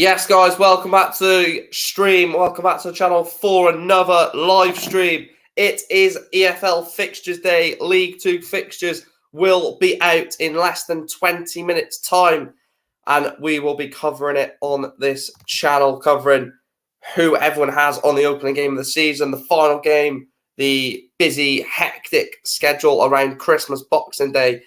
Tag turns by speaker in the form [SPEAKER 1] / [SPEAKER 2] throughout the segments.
[SPEAKER 1] Yes, guys, welcome back to the stream. Welcome back to the channel for another live stream. It is EFL Fixtures Day. League 2 fixtures will be out in less than 20 minutes' time, and we will be covering it on this channel, covering who everyone has on the opening game of the season, the final game, the busy, hectic schedule around Christmas, Boxing Day,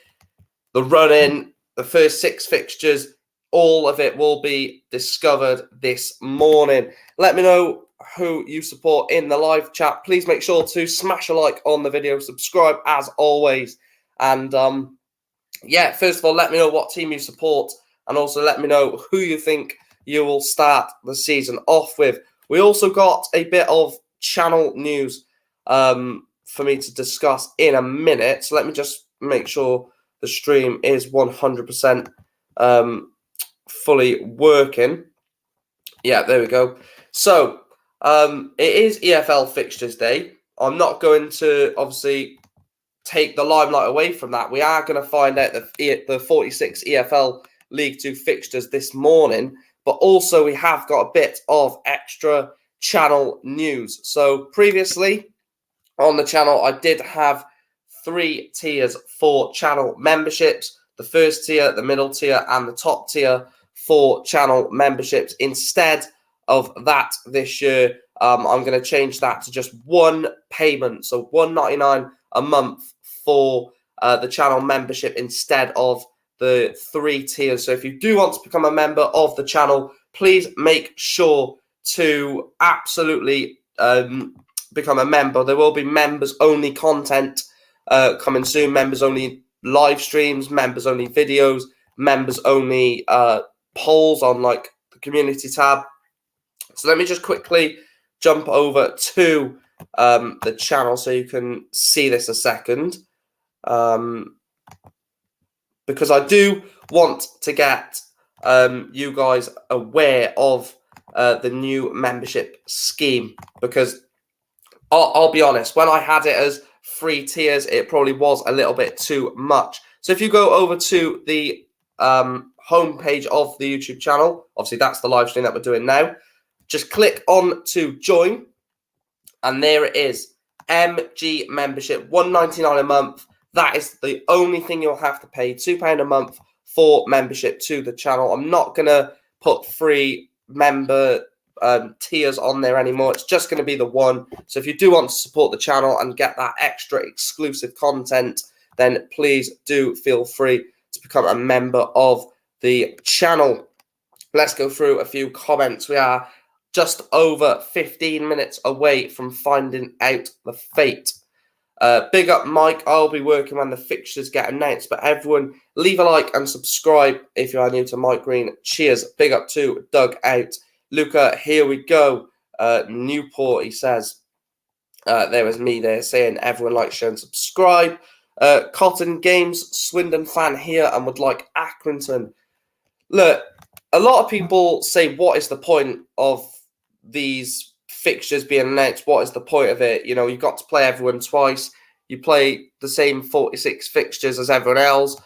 [SPEAKER 1] the run-in, the first 6 fixtures. All of it will be discovered this morning. Let me know who you support in the live chat. Please make sure to smash a like on the video, subscribe as always. And first of all, let me know what team you support, and also let me know who you think you will start the season off with. We also got a bit of channel news for me to discuss in a minute. So let me just make sure the stream is 100% fully working. Yeah, there we go. So it is EFL Fixtures Day. I'm not going to obviously take the limelight away from that. We are going to find out the 46 EFL League 2 fixtures this morning, but also we have got a bit of extra channel news. So previously on the channel, I did have 3 tiers for channel memberships: the first tier, the middle tier, and the top tier for channel memberships. Instead of that, this year, I'm going to change that to just one payment, so $1.99 a month for the channel membership instead of the 3 tiers. So if you do want to become a member of the channel, please make sure to absolutely become a member. There will be members-only content coming soon, members-only live streams, members-only videos, members-only polls on like the community tab. So let me just quickly jump over to the channel so you can see this a second, because I do want to get you guys aware of the new membership scheme, because I'll be honest, when I had it as 3 tiers, it probably was a little bit too much. So if you go over to the homepage of the YouTube channel, obviously that's the live stream that we're doing now, just click on to join, and there it is, MG membership, $1.99 a month. That is the only thing you'll have to pay, £2 a month for membership to the channel. I'm not going to put free member tiers on there anymore. It's just going to be the one. So if you do want to support the channel and get that extra exclusive content, then please do feel free to become a member of the channel. Let's go through a few comments. We are just over 15 minutes away from finding out the fate. Big up Mike. I'll be working when the fixtures get announced, but everyone leave a like and subscribe if you are new to Mike Green. Cheers. Big up to Doug Out. Luca, here we go. Newport, he says. There was me there saying everyone like, share and subscribe. Cotton Games, Swindon fan here and would like Accrington. Look, a lot of people say, what is the point of these fixtures being announced? What is the point of it? You know, you've got to play everyone twice. You play the same 46 fixtures as everyone else.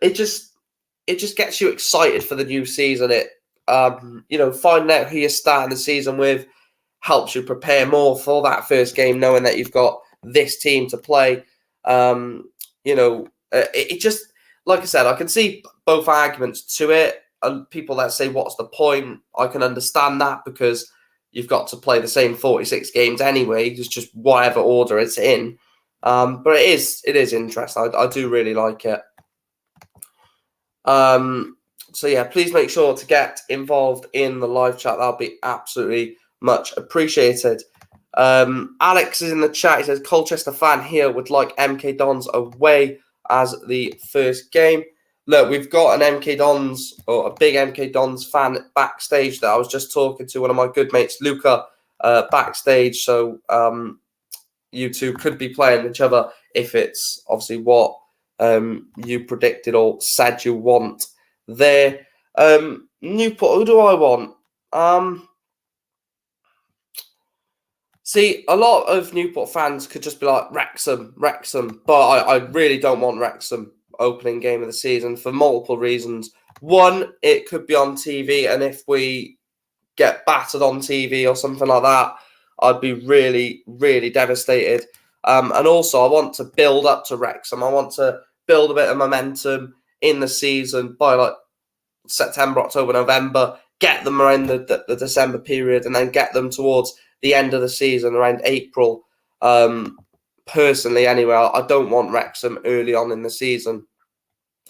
[SPEAKER 1] It just gets you excited for the new season. Finding out who you're starting the season with helps you prepare more for that first game, knowing that you've got this team to play. It just, like I said, I can see both arguments to it. And people that say, what's the point? I can understand that, because you've got to play the same 46 games anyway. It's just whatever order it's in. But it is interesting. I do really like it. So yeah, please make sure to get involved in the live chat. That'll be absolutely much appreciated. Alex is in the chat. He says, Colchester fan here would like MK Dons away as the first game. Look, we've got an MK Dons, or a big MK Dons fan backstage that I was just talking to one of my good mates, Luca, backstage. So you two could be playing each other if it's obviously what you predicted or said you want there. Newport, who do I want? See, a lot of Newport fans could just be like, Wrexham, but I really don't want Wrexham opening game of the season for multiple reasons. One, it could be on TV, and if we get battered on TV or something like that, I'd be really, really devastated. And also, I want to build up to Wrexham. I want to build a bit of momentum in the season by like September, October, November, get them around the December period, and then get them towards the end of the season around April. Personally, anyway, I don't want Wrexham early on in the season,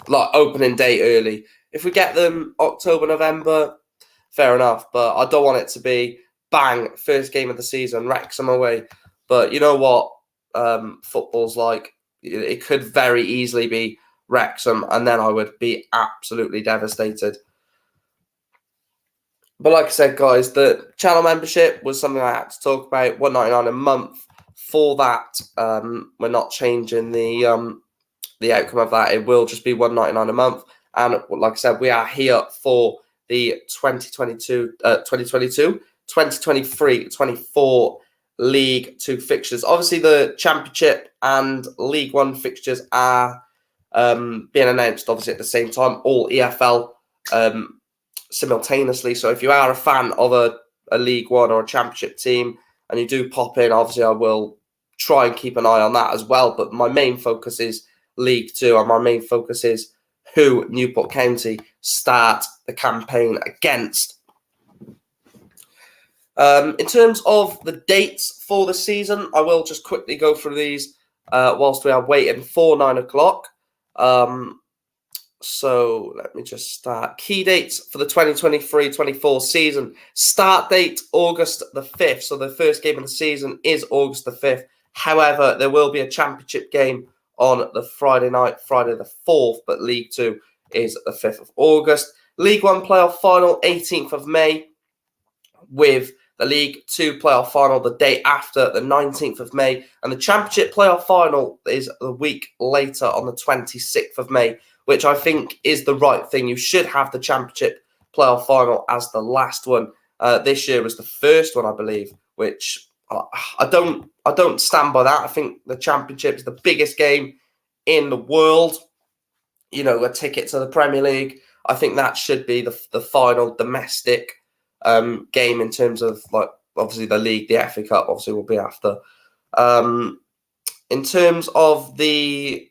[SPEAKER 1] like opening day early. If we get them October, November, fair enough, but I don't want it to be bang, first game of the season, Wrexham away. But you know what? Football's like, it could very easily be Wrexham, and then I would be absolutely devastated. But like I said, guys, the channel membership was something I had to talk about. $1.99 a month. For that, we're not changing the outcome of that. It will just be $1.99 a month. And like I said, we are here for the 2023-24 League 2 fixtures. Obviously, the Championship and League 1 fixtures are being announced, obviously, at the same time, all EFL simultaneously. So if you are a fan of a League 1 or a Championship team and you do pop in, obviously, I will try and keep an eye on that as well. But my main focus is League 2, and my main focus is who Newport County start the campaign against. In terms of the dates for the season, I will just quickly go through these whilst we are waiting for 9 o'clock. So let me just start. Key dates for the 2023-24 season. Start date, August the 5th. So the first game of the season is August the 5th. However, there will be a championship game on the Friday night, Friday the 4th, but League 2 is the 5th of August. League 1 playoff final, 18th of May, with the League 2 playoff final the day after, the 19th of May, and the Championship playoff final is the week later on the 26th of May, which I think is the right thing. You should have the Championship playoff final as the last one. This year was the first one, I believe, which I don't stand by that. I think the Championship is the biggest game in the world. You know, a ticket to the Premier League. I think that should be the final domestic game in terms of, like, obviously the league, the FA Cup obviously will be after. In terms of the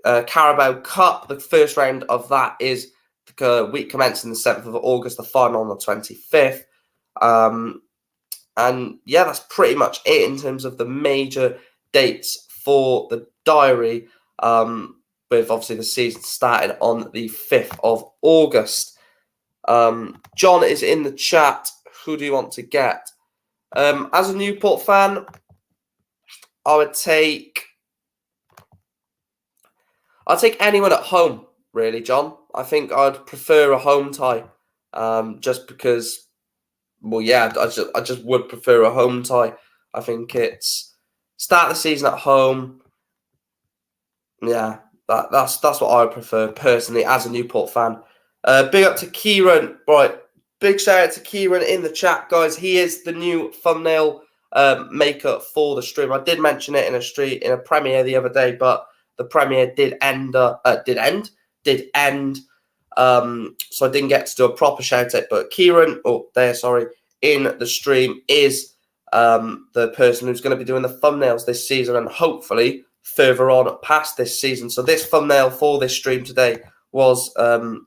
[SPEAKER 1] Carabao Cup, the first round of that is the week commencing the 7th of August, the final on the 25th. And yeah, that's pretty much it in terms of the major dates for the diary, with obviously the season starting on the 5th of August. John is in the chat. Who do you want to get? As a Newport fan, I'd take anyone at home, really, John. I think I'd prefer a home tie, just because, well, yeah, I just would prefer a home tie. I think it's start the season at home. Yeah, that's what I would prefer personally as a Newport fan. Big up to Kieran. Right, big shout out to Kieran in the chat, guys. He is the new thumbnail maker for the stream. I did mention it in a premiere the other day, but the premiere did end. So I didn't get to do a proper shout out. But Kieran, in the stream is the person who's going to be doing the thumbnails this season, and hopefully further on past this season. So this thumbnail for this stream today was done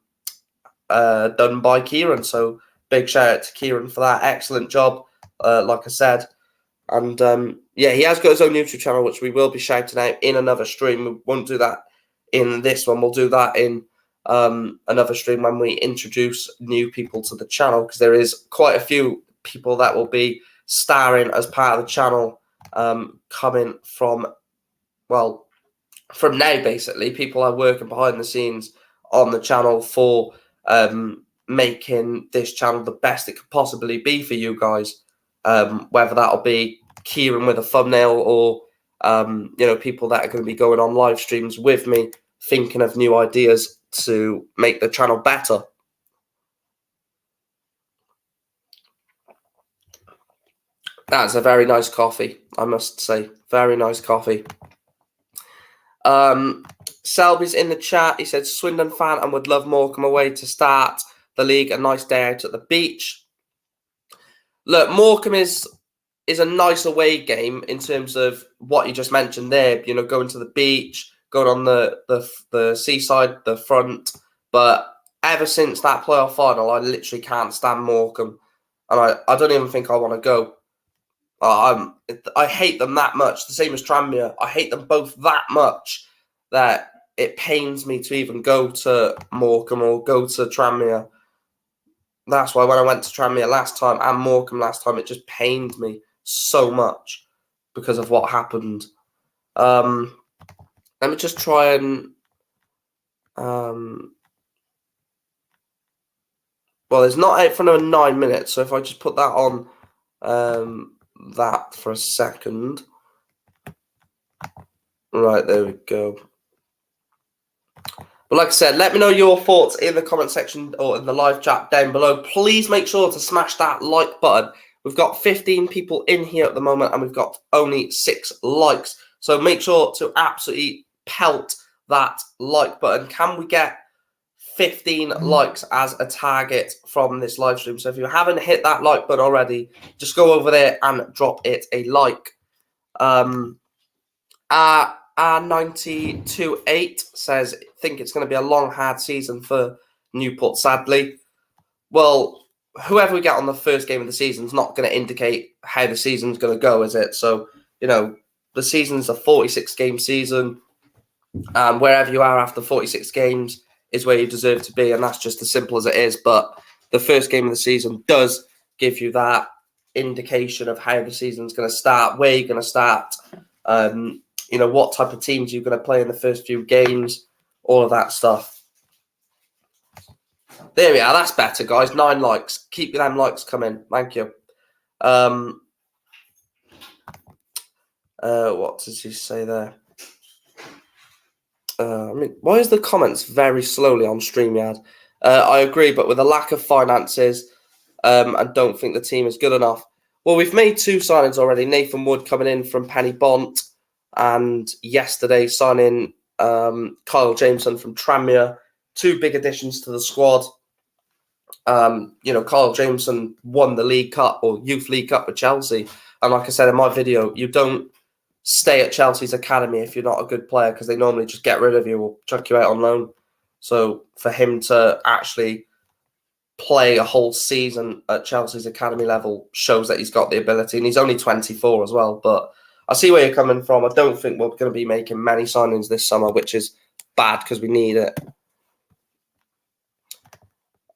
[SPEAKER 1] by Kieran. So big shout out to Kieran for that. Excellent job, like I said. And yeah, he has got his own YouTube channel, which we will be shouting out in another stream. We won't do that in this one. We'll do that in another stream when we introduce new people to the channel, because there is quite a few people that will be starring as part of the channel coming from now, basically. People are working behind the scenes on the channel for making this channel the best it could possibly be for you guys. Whether that'll be Kieran with a thumbnail or people that are going to be going on live streams with me, thinking of new ideas to make the channel better. That's a very nice coffee, I must say. Very nice coffee. Selby's in the chat. He said, Swindon fan and would love Morecambe away to start the league. A nice day out at the beach. look, Morecambe is a nice away game in terms of what you just mentioned there. You know, going to the beach, going on the seaside, the front. But ever since that playoff final, I literally can't stand Morecambe, and I don't even think I want to go. I hate them that much. The same as Tranmere. I hate them both that much that it pains me to even go to Morecambe or go to Tranmere. That's why when I went to Tranmere last time and Morecambe last time, it just pained me so much because of what happened. Let me just try and well, it's not out for another 9 minutes, so if I just put that on that for a second. Right, there we go. But like I said, let me know your thoughts in the comment section or in the live chat down below. Please make sure to smash that like button. We've got 15 people in here at the moment and we've got only 6 likes. So make sure to absolutely pelt that like button. Can we get 15 likes as a target from this live stream? So if you haven't hit that like button already, just go over there and drop it a like. R928 says, think it's going to be a long, hard season for Newport, sadly. Well, whoever we get on the first game of the season is not going to indicate how the season's going to go, is it? So, you know, the season's a 46-game season, and wherever you are after 46 games is where you deserve to be, and that's just as simple as it is. But the first game of the season does give you that indication of how the season's going to start, where you're going to start, you know, what type of teams you're going to play in the first few games, all of that stuff. There we are. That's better, guys. 9 likes. Keep them likes coming. Thank you. What does he say there? I mean, why is the comments very slowly on StreamYard? I agree, but with a lack of finances, I don't think the team is good enough. Well, we've made 2 signings already. Nathan Wood coming in from Penny Bont, and yesterday signing Kyle Jameson from Tranmere. 2 big additions to the squad. You know, Kyle Jameson won the League Cup or Youth League Cup with Chelsea. And like I said in my video, you don't stay at Chelsea's academy if you're not a good player, because they normally just get rid of you or chuck you out on loan. So for him to actually play a whole season at Chelsea's academy level shows that he's got the ability, and he's only 24 as well. But I see where you're coming from. I don't think we're going to be making many signings this summer, which is bad because we need it.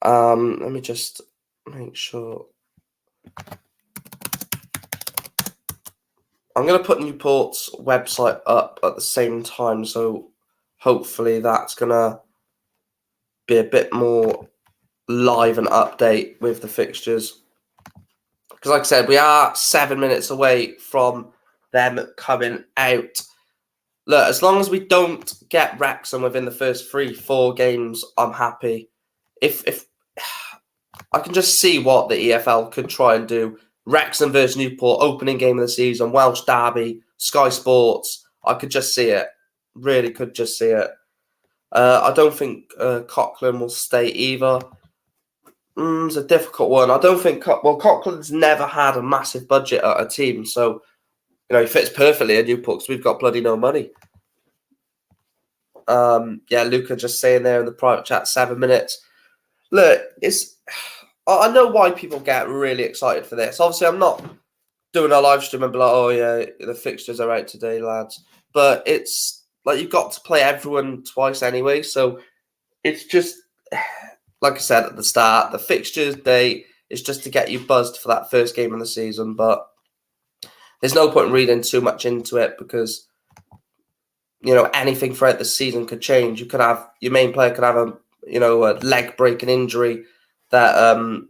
[SPEAKER 1] Let me just make sure. I'm going to put Newport's website up at the same time, so hopefully that's going to be a bit more live and update with the fixtures. Because like I said, we are 7 minutes away from them coming out. Look, as long as we don't get Wrexham within the first 3-4 games, I'm happy. If I can just see what the EFL could try and do. Wrexham versus Newport, opening game of the season, Welsh Derby, Sky Sports. I could just see it. Really could just see it. I don't think Coughlin will stay either. It's a difficult one. I don't think... Well, Coughlin's never had a massive budget at a team, so you know he fits perfectly at Newport because we've got bloody no money. Yeah, Luca just saying there in the private chat, 7 minutes. Look, I know why people get really excited for this. Obviously, I'm not doing a live stream and be like, oh, yeah, the fixtures are out today, lads. But it's like you've got to play everyone twice anyway. So it's just, like I said at the start, the fixtures day is just to get you buzzed for that first game of the season. But there's no point in reading too much into it because, you know, anything throughout the season could change. You could have, your main player could have a leg breaking injury that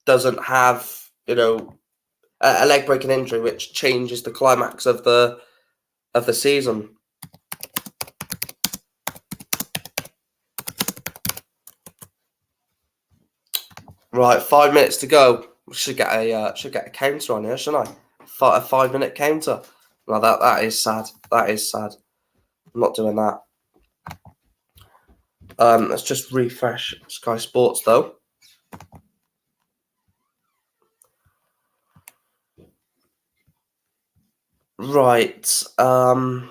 [SPEAKER 1] doesn't have, a leg breaking injury which changes the climax of the season. Right, 5 minutes to go. We should get a counter on here, shouldn't I? A 5 minute counter. No, that is sad. That is sad. I'm not doing that. Let's just refresh Sky Sports though. Right. Well,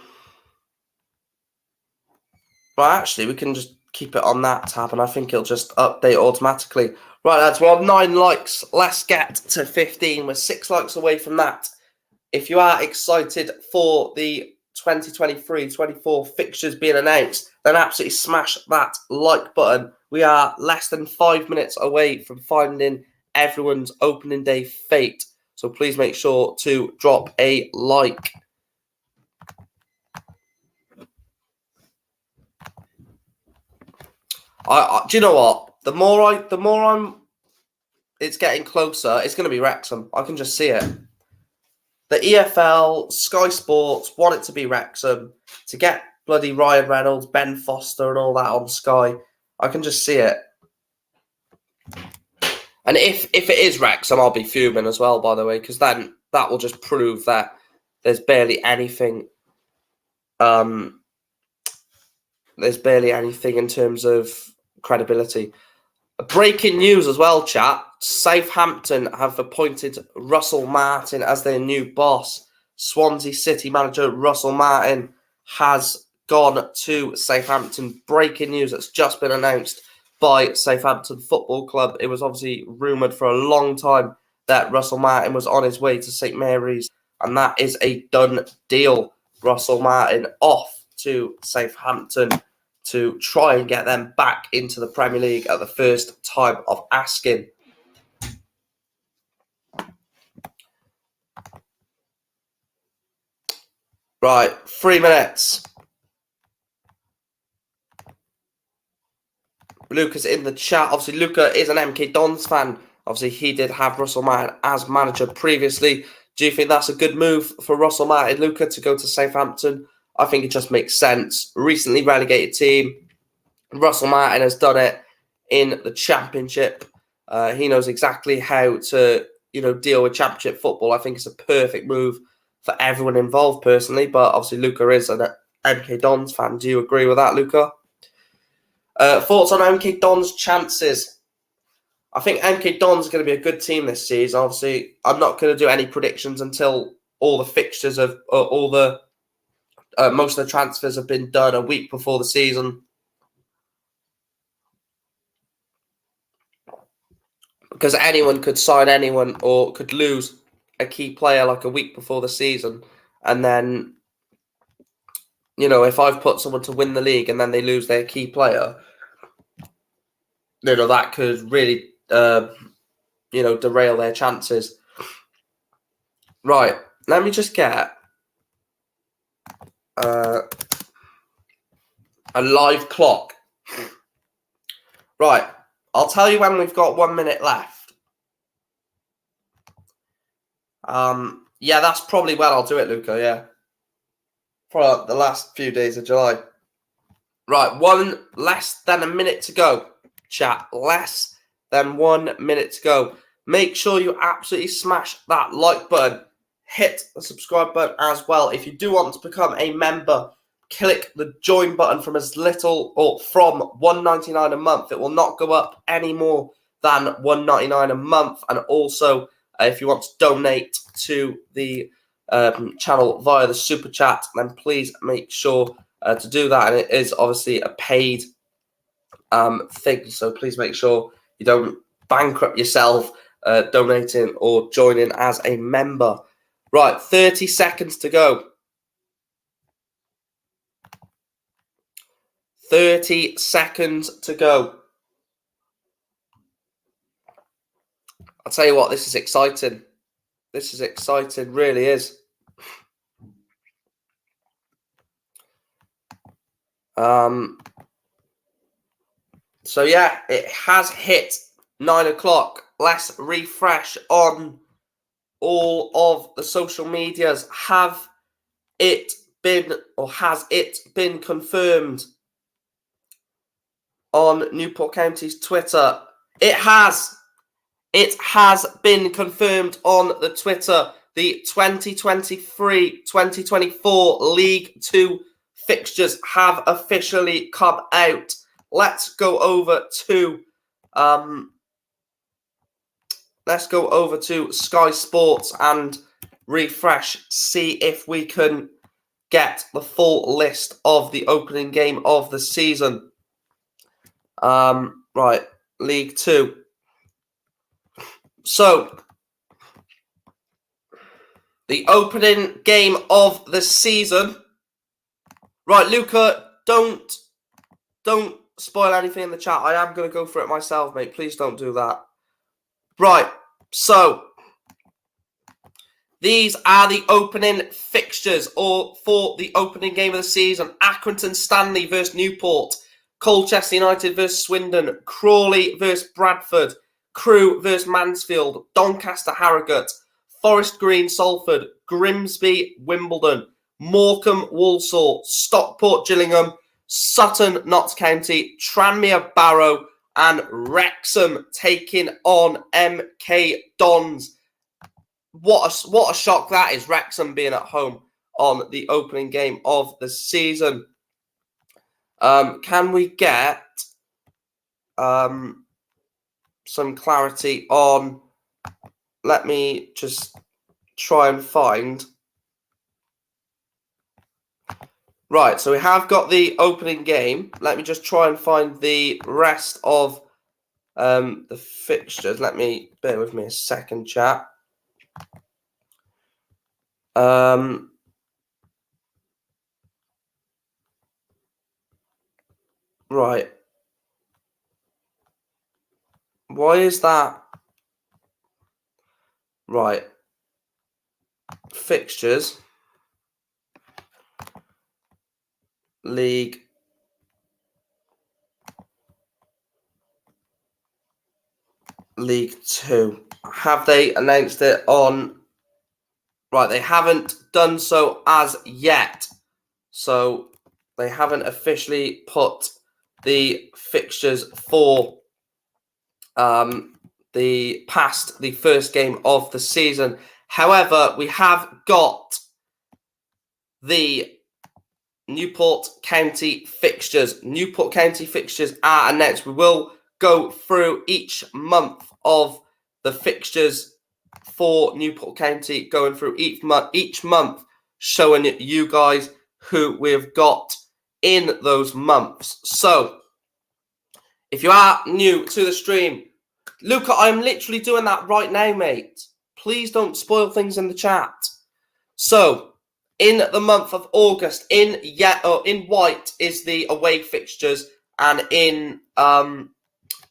[SPEAKER 1] actually, we can just keep it on that tab, and I think it'll just update automatically. Right, lads, we're on 9 likes. Let's get to 15. We're 6 likes away from that. If you are excited for the 2023-24 fixtures being announced, then absolutely smash that like button. We are less than 5 minutes away from finding everyone's opening day fate. So please make sure to drop a like. Do you know what? The more I'm, it's getting closer. It's going to be Wrexham. I can just see it. The EFL, Sky Sports want it to be Wrexham to get bloody Ryan Reynolds, Ben Foster, and all that on Sky. I can just see it. And if it is Wrexham, I'll be fuming as well, by the way, because then that will just prove that there's barely anything. There's barely anything in terms of credibility. Breaking news as well, chat. Southampton have appointed Russell Martin as their new boss. Swansea City manager Russell Martin has gone to Southampton. Breaking news that's just been announced by Southampton Football Club. It was obviously rumoured for a long time that Russell Martin was on his way to St Mary's, and that is a done deal. Russell Martin off to Southampton to try and get them back into the Premier League at the first time of asking. Right, 3 minutes. Luca's in the chat. Obviously, Luca is an MK Dons fan. Obviously, he did have Russell Martin as manager previously. Do you think that's a good move for Russell Martin, Luca, to go to Southampton? I think it just makes sense. Recently relegated team. Russell Martin has done it in the Championship. He knows exactly how to, deal with Championship football. I think it's a perfect move for everyone involved, personally. But obviously, Luca is an MK Dons fan. Do you agree with that, Luca? Thoughts on MK Dons' chances? I think MK Dons are going to be a good team this season. Obviously, I'm not going to do any predictions until all the fixtures of most of the transfers have been done a week before the season. Because anyone could sign anyone or could lose a key player like a week before the season. And then, if I've put someone to win the league and then they lose their key player, that could really, derail their chances. Right, let me just get a live clock. Right, I'll tell you when we've got 1 minute left. Yeah, that's probably when I'll do it, Luca, yeah. For the last few days of July. Right, less than a minute to go, chat. Less than 1 minute to go. Make sure you absolutely smash that like button. Hit the subscribe button as well. If you do want to become a member, click the join button from as little or from $1.99 a month. It will not go up any more than $1.99 a month. And also, if you want to donate to the channel via the super chat, then please make sure to do that. And it is obviously a paid thing, so please make sure you don't bankrupt yourself donating or joining as a member. Right, 30 seconds to go. 30 seconds to go. I'll tell you what, this is exciting. This is exciting, really is. So yeah, it has hit 9 o'clock. Let's refresh on all of the social medias. Has it been confirmed on Newport County's Twitter? It has. It has been confirmed on the Twitter. The 2023-2024 League 2 fixtures have officially come out. Let's go over to Sky Sports and refresh, see if we can get the full list of the opening game of the season. Right, League 2. So, the opening game of the season. Right, Luca, don't spoil anything in the chat. I am going to go for it myself, mate. Please don't do that. Right, so these are the opening fixtures or for the opening game of the season. Accrington Stanley versus Newport. Colchester United versus Swindon. Crawley versus Bradford. Crewe versus Mansfield. Doncaster Harrogate. Forest Green Salford. Grimsby Wimbledon. Morecambe Walsall. Stockport Gillingham. Sutton Notts County. Tranmere Barrow. And Wrexham taking on MK Dons. What a shock that is, Wrexham being at home on the opening game of the season. Can we get some clarity on... Let me just try and find... Right, so we have got the opening game. Let me just try and find the rest of the fixtures. Bear with me a second, chat. Right. Why is that? Right. Fixtures. League. League 2. Have they announced it on... Right, they haven't done so as yet. So they haven't officially put the fixtures for the first game of the season. However, we have got the Newport County fixtures. Newport County fixtures are announced. We will go through each month of the fixtures for Newport County, going through each month, showing you guys who we've got in those months. So, if you are new to the stream, Luca, I'm literally doing that right now, mate. Please don't spoil things in the chat. So, in the month of August, in white is the away fixtures, and in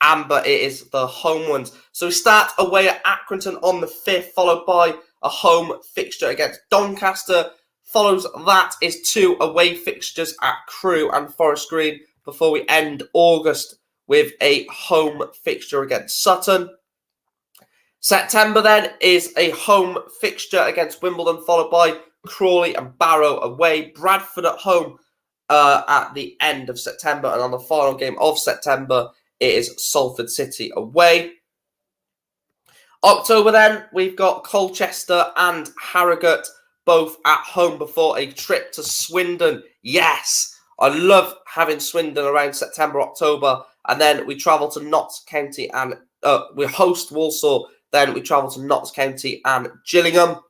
[SPEAKER 1] amber it is the home ones. So we start away at Accrington on the 5th, followed by a home fixture against Doncaster. Follows that is 2 away fixtures at Crewe and Forest Green before we end August with a home fixture against Sutton. September then is a home fixture against Wimbledon, followed by Crawley and Barrow away. Bradford at home at the end of September, and on the final game of September it is Salford City away. October then, we've got Colchester and Harrogate both at home before a trip to Swindon. Yes, I love having Swindon around September, October, and then we travel to Notts County and we host Walsall. Then we travel to Notts County and Gillingham.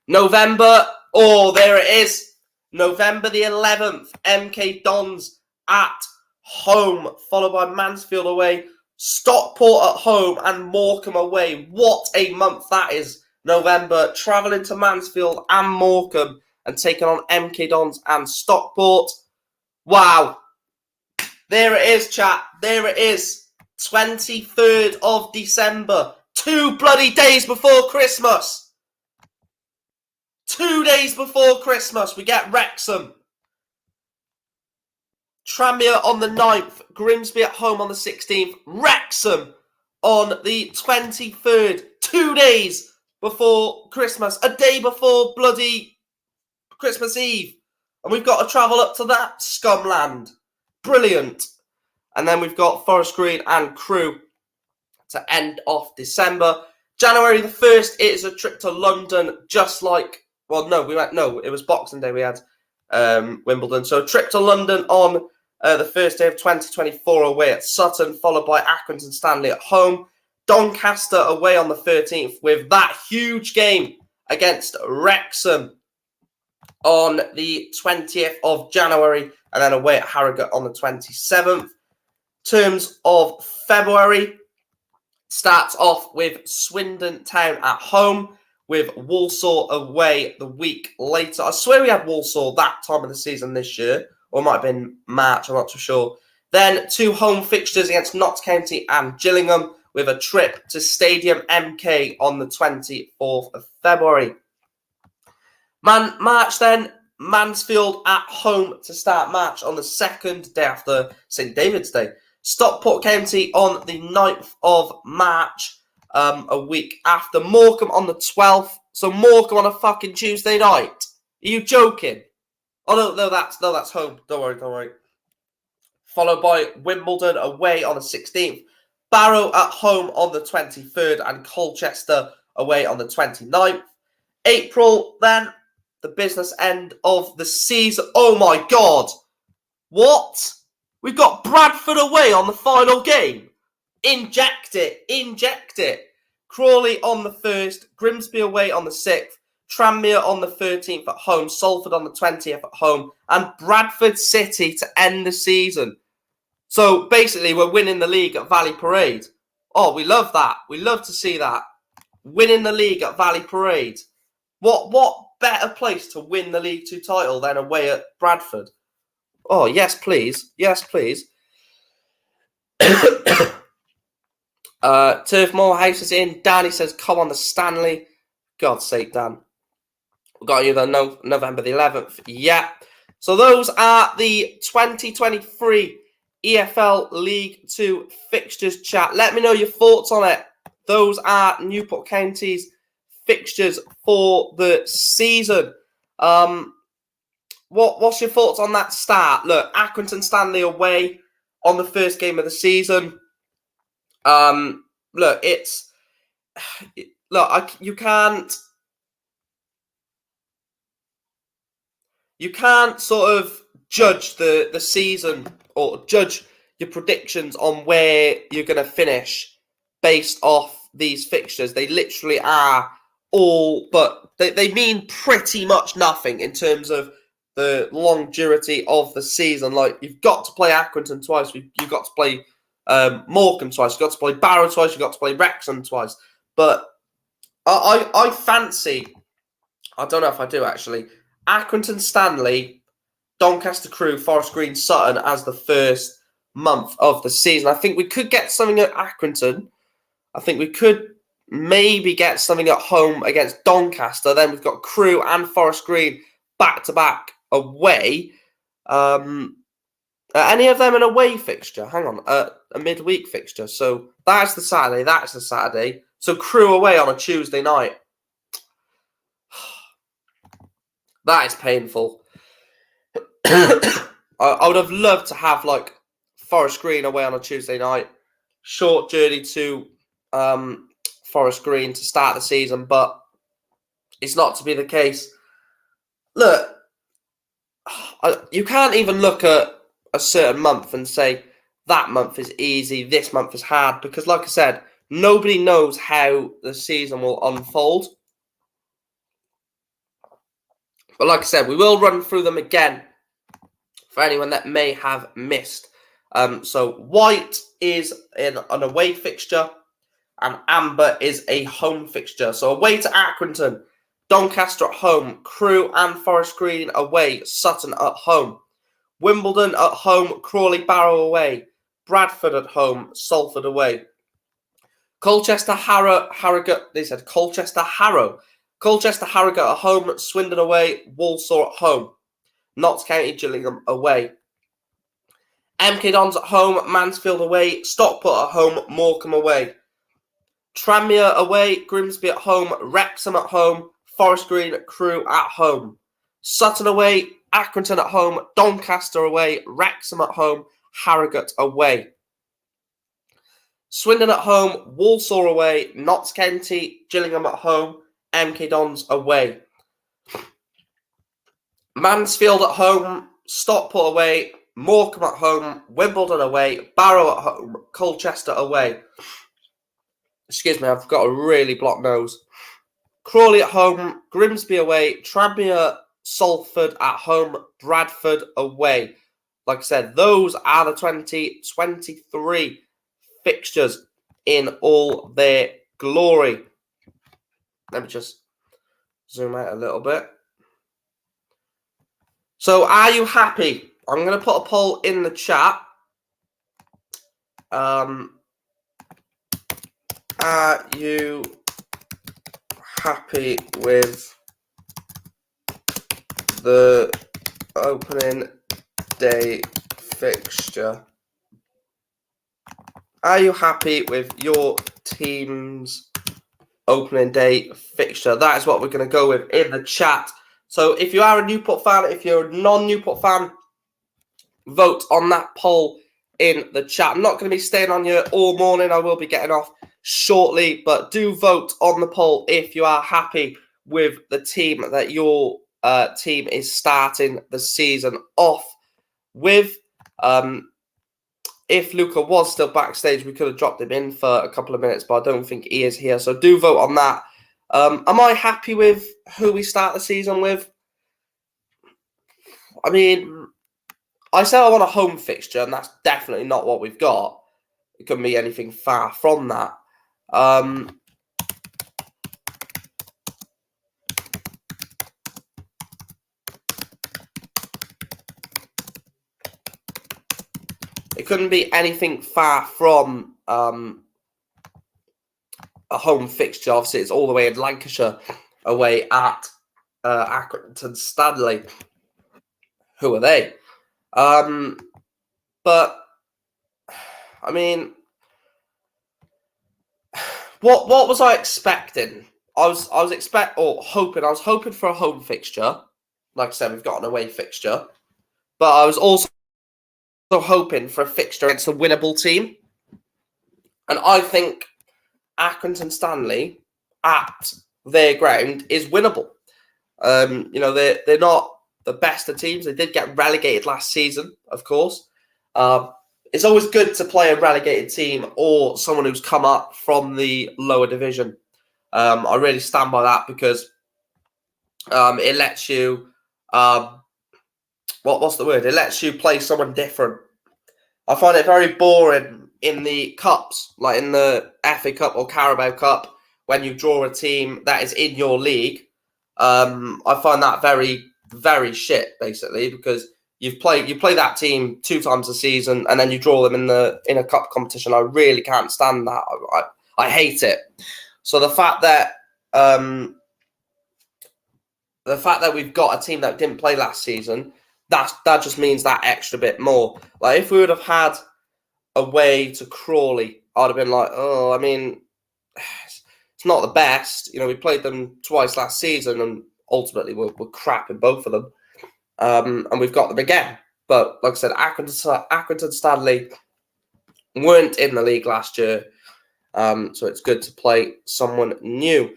[SPEAKER 1] November, there it is. November the 11th, MK Dons at home, followed by Mansfield away, Stockport at home, and Morecambe away. What a month that is. November, travelling to Mansfield and Morecambe and taking on MK Dons and Stockport. Wow. There it is, chat. There it is. 23rd of December. 2 bloody days before Christmas. 2 days before Christmas, we get Wrexham. Tranmere on the 9th. Grimsby at home on the 16th. Wrexham on the 23rd. 2 days before Christmas. A day before bloody Christmas Eve. And we've got to travel up to that scumland. Brilliant. And then we've got Forest Green and Crewe to end off December. January the 1st, it is a trip to London, just like... Well, it was Boxing Day we had Wimbledon. So a trip to London on the first day of 2024 away at Sutton, followed by Accrington Stanley at home. Doncaster away on the 13th with that huge game against Wrexham on the 20th of January, and then away at Harrogate on the 27th. Terms of February starts off with Swindon Town at home, with Walsall away the week later. I swear we had Walsall that time of the season this year, or it might have been March, I'm not too sure. Then 2 home fixtures against Notts County and Gillingham, with a trip to Stadium MK on the 24th of February. March then, Mansfield at home to start March on the 2nd, day after St David's Day. Stockport County on the 9th of March, a week after. Morecambe on the 12th. So Morecambe on a fucking Tuesday night. Are you joking? Oh, no, that's home. Don't worry. Followed by Wimbledon away on the 16th. Barrow at home on the 23rd and Colchester away on the 29th. April, then, the business end of the season. Oh my God. What? We've got Bradford away on the final game. Inject it. Crawley on the 1st, Grimsby away on the 6th, Tranmere on the 13th at home, Salford on the 20th at home, and Bradford City to end the season. So basically, we're winning the league at Valley Parade. Oh, we love that. We love to see that. Winning the league at Valley Parade. What better place to win the League 2 title than away at Bradford? Oh, yes, please. Turf Morehouse is in. Danny says, come on the Stanley. God's sake, Dan. We've got you the November the 11th. Yeah. So those are the 2023 EFL League 2 fixtures, chat. Let me know your thoughts on it. Those are Newport County's fixtures for the season. What's your thoughts on that start? Look, Accrington Stanley away on the first game of the season. You can't sort of judge the season or judge your predictions on where you're going to finish based off these fixtures. They literally are all, but they mean pretty much nothing in terms of the longevity of the season. Like, you've got to play Accrington twice, you've got to play Morecambe twice, you've got to play Barrow twice, you've got to play Wrexham twice. But I fancy, I don't know if I do actually, Accrington Stanley, Doncaster Crew, Forest Green, Sutton as the first month of the season. I think we could get something at Accrington. I think we could maybe get something at home against Doncaster. Then we've got Crew and Forest Green back-to-back away. Any of them an away fixture? Hang on, a midweek fixture. So that's the Saturday. So Crew away on a Tuesday night. That is painful. I would have loved to have like Forest Green away on a Tuesday night. Short journey to Forest Green to start the season, but it's not to be the case. Look, you can't even look at a certain month and say that month is easy, this month is hard, because like I said, nobody knows how the season will unfold. But like I said, we will run through them again for anyone that may have missed. So white is an away fixture and amber is a home fixture. So away to Accrington, Doncaster at home, Crew and Forest Green away, Sutton at home, Wimbledon at home, Crawley Barrow away, Bradford at home, Salford away. Colchester Harrogate, they said Colchester Harrow. Colchester Harrogate at home, Swindon away, Walsall at home, Notts County Gillingham away. MK Dons at home, Mansfield away, Stockport at home, Morecambe away. Tranmere away, Grimsby at home, Wrexham at home, Forest Green, Crew at home. Sutton away, Accrington at home, Doncaster away, Wrexham at home, Harrogate away. Swindon at home, Walsall away, Notts County, Gillingham at home, MK Dons away. Mansfield at home, Stockport away, Morecambe at home, Wimbledon away, Barrow at home, Colchester away. Excuse me, I've got a really blocked nose. Crawley at home, Grimsby away, Tranmere, Salford at home, Bradford away. Like I said, those are the 2023 fixtures in all their glory. Let me just zoom out a little bit. So, are you happy? I'm going to put a poll in the chat. Are you happy with the opening day fixture? Are you happy with your team's opening day fixture? That is what we're going to go with in the chat. So if you are a Newport fan, if you're a non-Newport fan, vote on that poll in the chat. I'm not going to be staying on here all morning. I will be getting off shortly, but do vote on the poll if you are happy with the team that your team is starting the season off with. If Luca was still backstage, we could have dropped him in for a couple of minutes, but I don't think he is here. So do vote on that. Am I happy with who we start the season with? I mean, I said I want a home fixture, and that's definitely not what we've got. It couldn't be anything far from that. It couldn't be anything far from a home fixture. Obviously, it's all the way in Lancashire, away at Accrington Stanley. Who are they? But I mean, what was I expecting? I was hoping for a home fixture. Like I said, we've got an away fixture, but I was also hoping for a fixture against a winnable team. And I think Accrington Stanley at their ground is winnable. They're not the best of teams. They did get relegated last season, of course. It's always good to play a relegated team or someone who's come up from the lower division. I really stand by that because it lets you what's the word? It lets you play someone different. I find it very boring in the cups, like in the FA Cup or Carabao Cup, when you draw a team that is in your league. I find that very, very shit, basically, because you play that team 2 times a season and then you draw them in a cup competition. I really can't stand that. I hate it. So the fact that we've got a team that didn't play last season, that just means that extra bit more. Like if we would have had a way to Crawley, I'd have been like, oh, I mean, it's not the best. We played them twice last season and ultimately we're crap in both of them. And we've got them again. But like I said, Accrington Stanley weren't in the league last year. So it's good to play someone new.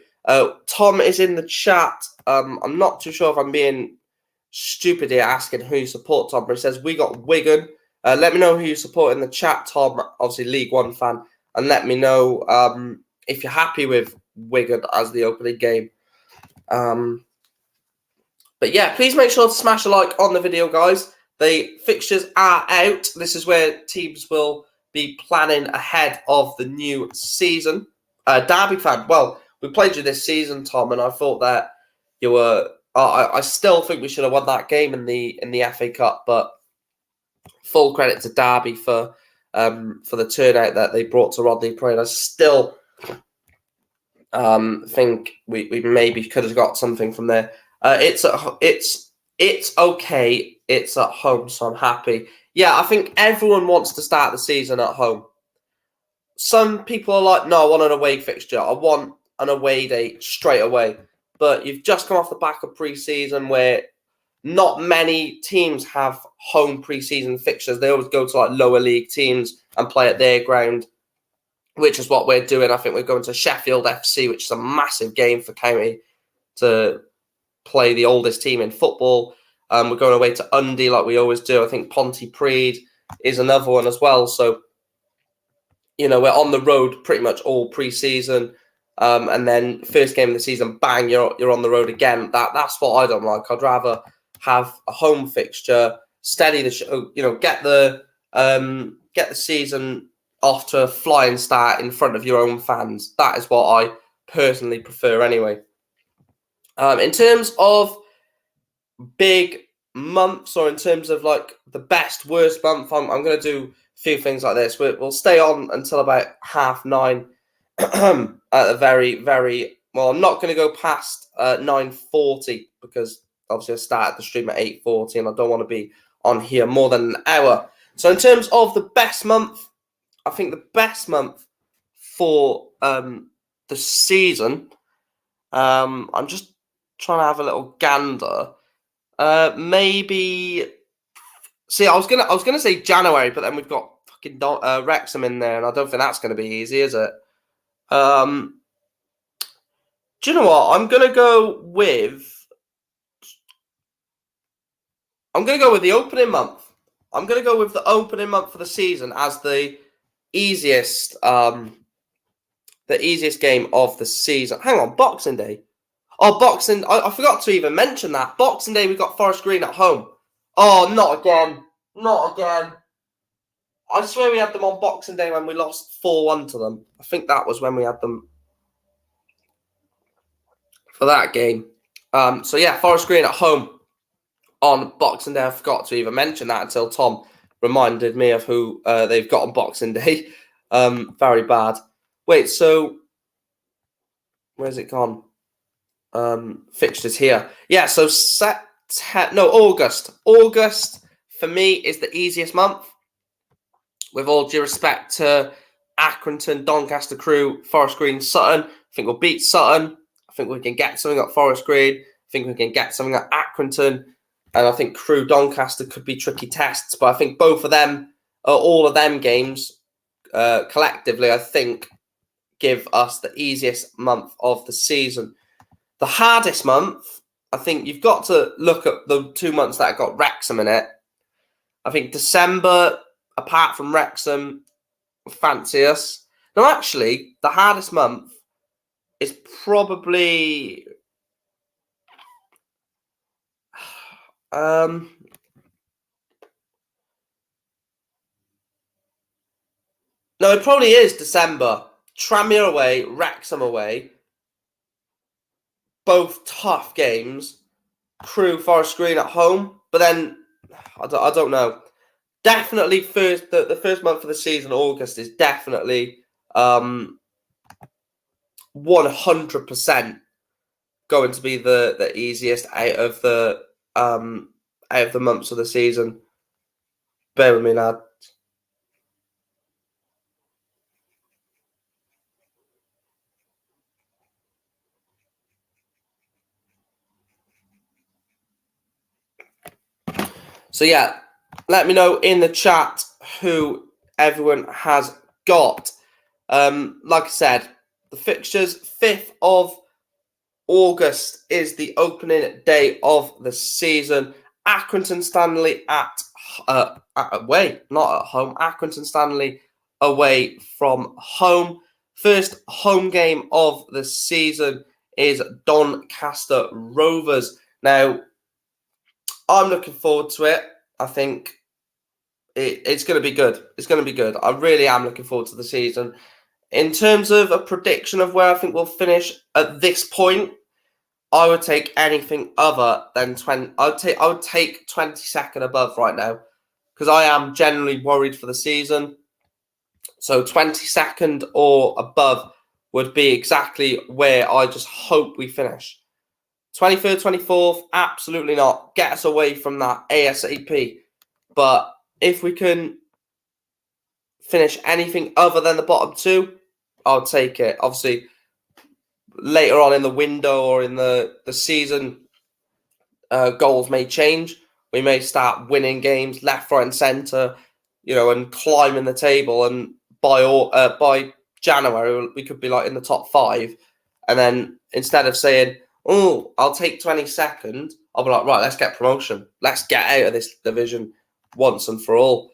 [SPEAKER 1] Tom is in the chat. I'm not too sure if I'm being stupid here asking who you support, Tom, but he says we got Wigan. Let me know who you support in the chat, Tom, obviously League One fan, and let me know if you're happy with Wigan as the opening game. But yeah, please make sure to smash a like on the video, guys. The fixtures are out. This is where teams will be planning ahead of the new season. Derby fan, well, we played you this season, Tom, and I thought that you were. I still think we should have won that game in the FA Cup, but full credit to Derby for the turnout that they brought to Rodney Parade. I still think we maybe could have got something from there. It's okay. It's at home, so I'm happy. Yeah, I think everyone wants to start the season at home. Some people are like, no, I want an away fixture. I want an away day straight away. But you've just come off the back of pre-season where not many teams have home pre-season fixtures. They always go to like lower league teams and play at their ground, which is what we're doing. I think we're going to Sheffield FC, which is a massive game for County to play the oldest team in football. We're going away to Undy like we always do. I think Pontypridd is another one as well. So, we're on the road pretty much all pre-season. and then first game of the season, bang, you're on the road again. That's what I don't like. I'd rather have a home fixture, steady the show, get the season off to a flying start in front of your own fans. That is what I personally prefer anyway. In terms of big months, or in terms of like the best, worst month, I'm going to do a few things like this. We'll stay on until about 9:30 at the very, very, well, I'm not going to go past 9:40 because obviously I started the stream at 8:40 and I don't want to be on here more than an hour. So in terms of the best month, I think the best month for the season, I'm just trying to have a little gander. Maybe. See, I was gonna say January, but then we've got fucking Wrexham in there, and I don't think that's gonna be easy, is it? Do you know what? I'm gonna go with the opening month. I'm gonna go with the opening month for the season as the easiest game of the season. Hang on, Boxing Day. Oh, Boxing! I forgot to even mention that. Boxing Day, we got Forest Green at home. Oh, not again! Not again! I swear we had them on Boxing Day when we lost 4-1 to them. I think that was when we had them for that game. So yeah, Forest Green at home on Boxing Day. I forgot to even mention that until Tom reminded me of who they've got on Boxing Day. Very bad. Wait, so where's it gone? Fixtures here. Yeah, so August. August for me is the easiest month. With all due respect to Accrington, Doncaster, Crewe, Forest Green, Sutton, I think we'll beat Sutton. I think we can get something at Forest Green. I think we can get something at Accrington. And I think Crewe, Doncaster could be tricky tests. But I think both of them, all of them games, collectively, I think, give us the easiest month of the season. The hardest month, I think you've got to look at the 2 months that have got Wrexham in it. I think December, apart from Wrexham, fancy us. No, actually, the hardest month is probably no, it probably is December. Tranmere away, Wrexham away. Both tough games. Crewe, Forest Green at home. But then, I don't know. Definitely the first month of the season, August, is definitely 100% going to be the easiest out of the months of the season. Bear with me, lad. So yeah, let me know in the chat who everyone has got. Like I said, the fixtures, 5th of August is the opening day of the season. Accrington Stanley at away, not at home. Accrington Stanley away from home. First home game of the season is Doncaster Rovers. Now, I'm looking forward to it. I think it's going to be good. It's going to be good. I really am looking forward to the season. In terms of a prediction of where I think we'll finish at this point, I would take anything other than 20. I would take 22nd above right now because I am generally worried for the season. So 22nd or above would be exactly where I just hope we finish. 23rd, 24th, absolutely not. Get us away from that ASAP. But if we can finish anything other than the bottom two, I'll take it. Obviously, later on in the window or in the season, goals may change. We may start winning games left, right, and centre, and climbing the table. And by January, we could be like in the top 5. And then instead of saying, "Oh, I'll take 22nd," I'll be like, "Right, let's get promotion. Let's get out of this division once and for all."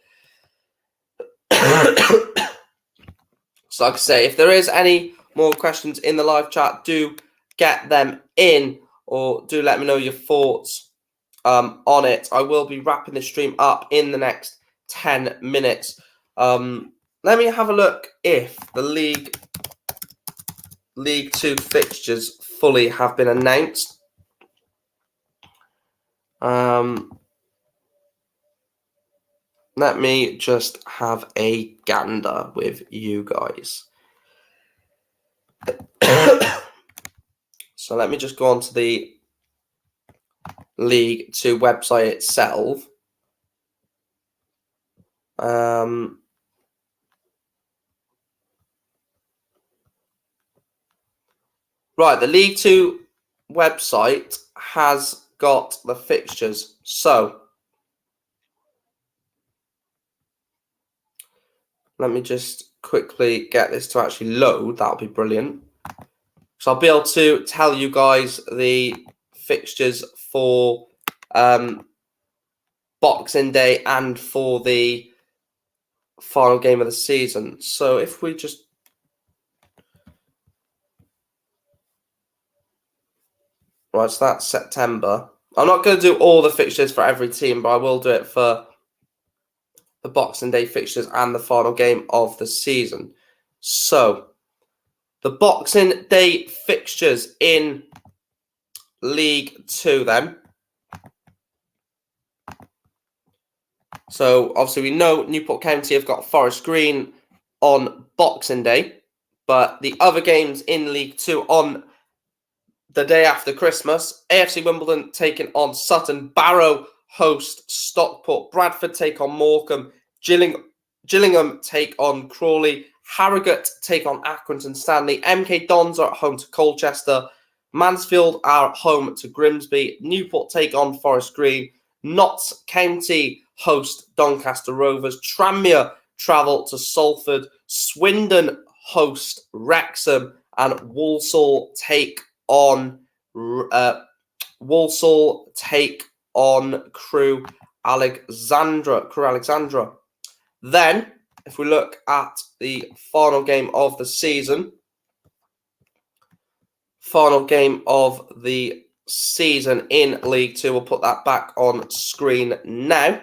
[SPEAKER 1] So, like I say, if there is any more questions in the live chat, do get them in, or do let me know your thoughts on it. I will be wrapping the stream up in the next 10 minutes. Let me have a look if the League 2 fixtures fully have been announced. Let me just have a gander with you guys. So let me just go on to the League 2 website itself. Right, the League 2 website has got the fixtures. So let me just quickly get this to actually load. That'll be brilliant. So I'll be able to tell you guys the fixtures for Boxing Day and for the final game of the season. So if we just... Right, so that's September. I'm not going to do all the fixtures for every team, but I will do it for the Boxing Day fixtures and the final game of the season. So the Boxing Day fixtures in League 2 then. So obviously we know Newport County have got Forest Green on Boxing Day, but the other games in League 2 on the day after Christmas, AFC Wimbledon taking on Sutton, Barrow host Stockport, Bradford take on Morecambe, Gillingham take on Crawley, Harrogate take on Accrington Stanley, MK Dons are at home to Colchester, Mansfield are at home to Grimsby, Newport take on Forest Green, Notts County host Doncaster Rovers, Tranmere travel to Salford, Swindon host Wrexham, and Walsall take on Crew Alexandra. Then, if we look at the final game of the season, in League 2, we'll put that back on screen now.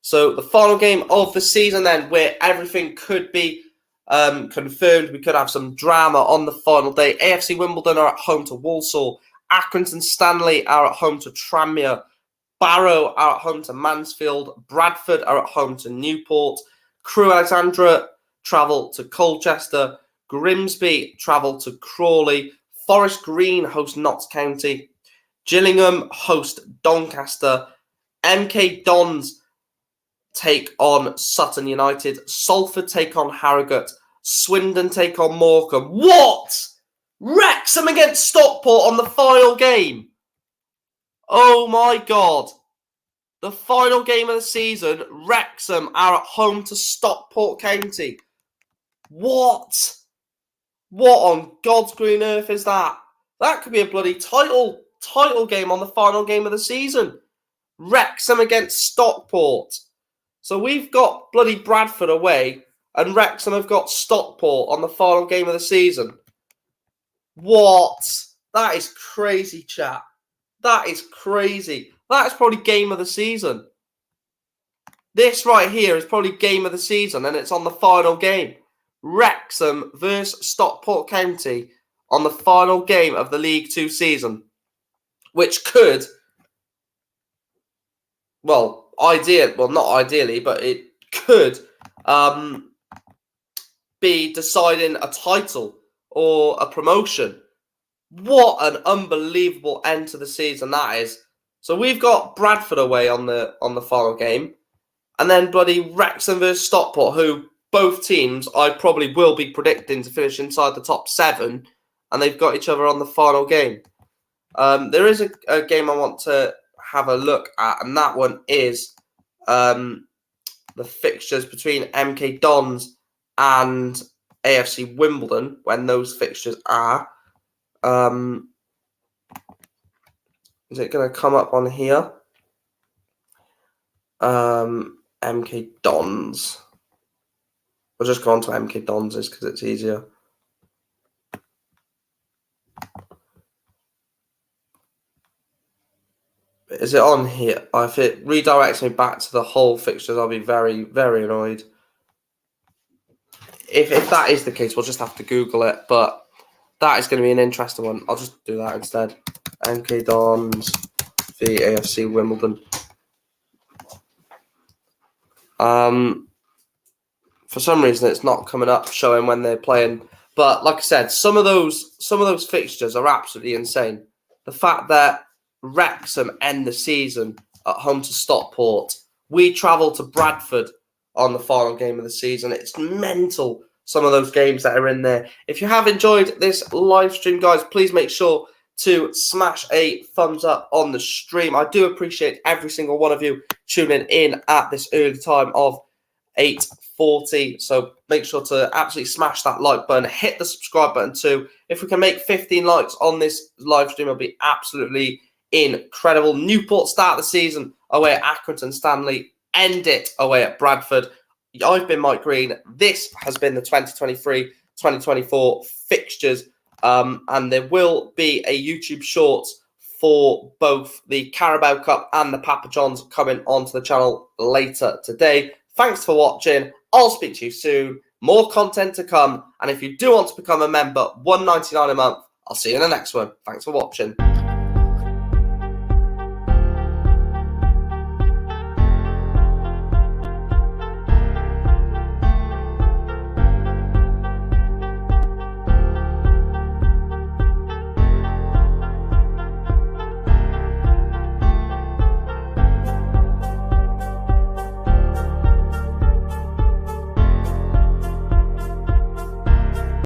[SPEAKER 1] So the final game of the season then, where everything could be confirmed. We could have some drama on the final day. AFC Wimbledon are at home to Walsall. Accrington Stanley are at home to Tranmere. Barrow are at home to Mansfield. Bradford are at home to Newport. Crew Alexandra travel to Colchester. Grimsby travel to Crawley. Forest Green host Notts County. Gillingham host Doncaster. MK Dons take on Sutton United. Salford take on Harrogate. Swindon take on Morecambe. What? Wrexham against Stockport on the final game. Oh my God. The final game of the season, Wrexham are at home to Stockport County. What? What on God's green earth is that? That could be a bloody title game on the final game of the season. Wrexham against Stockport. So we've got bloody Bradford away, and Wrexham have got Stockport on the final game of the season. What? That is crazy, chat. That is crazy. That is probably game of the season. This right here is probably game of the season, and it's on the final game. Wrexham versus Stockport County on the final game of the League 2 season, which could, not ideally, but it could be deciding a title or a promotion. What an unbelievable end to the season that is. So we've got Bradford away on the final game, and then bloody Wrexham versus Stockport, who both teams I probably will be predicting to finish inside the top 7, and they've got each other on the final game. There is a game I want to have a look at, and that one is the fixtures between MK Dons and AFC Wimbledon, when those fixtures are. Is it going to come up on here? MK Dons. I'll just go on to MK Dons because it's easier. Is it on here? If it redirects me back to the whole fixtures, I'll be very, very annoyed. If that is the case, we'll just have to Google it. But that is going to be an interesting one. I'll just do that instead. MK Dons v AFC Wimbledon. For some reason, it's not coming up showing when they're playing. But like I said, some of those fixtures are absolutely insane. The fact that Wrexham end the season at home to Stockport, we travel to Bradford on the final game of the season. It's mental. Some of those games that are in there. If you have enjoyed this live stream, guys, please make sure to smash a thumbs up on the stream. I do appreciate every single one of you tuning in at this early time of 8:40. So make sure to absolutely smash that like button, hit the subscribe button too. If we can make 15 likes on this live stream, it'll be absolutely incredible. Newport start the season away at Accrington Stanley, end it away at Bradford. I've been Mike Green. This has been the 2023-2024 fixtures. And there will be a YouTube Shorts for both the Carabao Cup and the Papa John's coming onto the channel later today. Thanks for watching. I'll speak to you soon. More content to come. And if you do want to become a member, $1.99 a month. I'll see you in the next one. Thanks for watching.